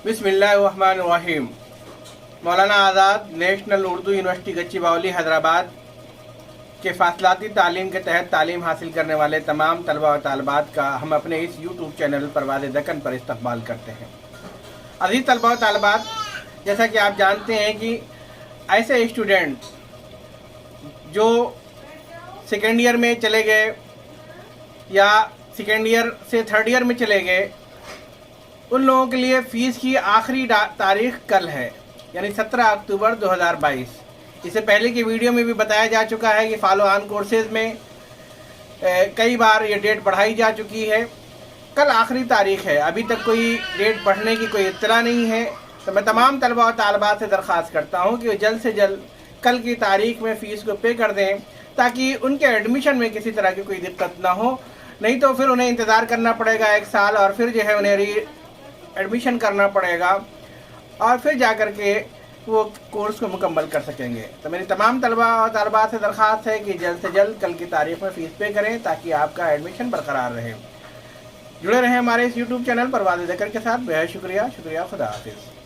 बिस्मिल्लाहिर्रहमानिर्रहीम। मौलाना आज़ाद national Urdu university गच्चीबावली Hyderabad के फासलाती तालीम के तहत तालीम हासिल करने वाले तमाम तलबा व तालबात का हम अपने इस यूट्यूब चैनल परवाज़ दक्कन पर इस्तकबाल करते हैं। अज़ीज़ तलबा व तालबात, जैसा कि आप जानते हैं कि ऐसे स्टूडेंट जो सेकेंड ईयर में चले गए या सेकेंड ईयर से थर्ड ईयर में चले गए, उन लोगों के लिए फ़ीस की आखिरी तारीख कल है, यानी 17 अक्टूबर 2022। इससे पहले की वीडियो में भी बताया जा चुका है कि फॉलो ऑन कोर्सेज़ में कई बार ये डेट बढ़ाई जा चुकी है। कल आखिरी तारीख है, अभी तक कोई डेट बढ़ने की कोई इत्तला नहीं है। तो मैं तमाम तलबा और तालबात से दरख्वास्त करता हूँ कि वो जल्द से जल्द कल की तारीख में फ़ीस को पे कर दें, ताकि उनके एडमिशन में किसी तरह की कोई दिक्कत ना हो। नहीं तो फिर उन्हें इंतज़ार करना पड़ेगा 1 साल, और फिर जो है उन्हें एडमिशन करना पड़ेगा, और फिर जा कर के वो कोर्स को मुकम्मल कर सकेंगे। तो मेरी तमाम तलबा और तालबात से दरख्वास्त है कि जल्द से जल्द कल की तारीख में फ़ीस पे करें, ताकि आपका एडमिशन बरकरार रहे। जुड़े रहें हमारे इस यूट्यूब चैनल परवाज़ दक्कन के साथ। बेहद शुक्रिया। खुदा हाफिज़।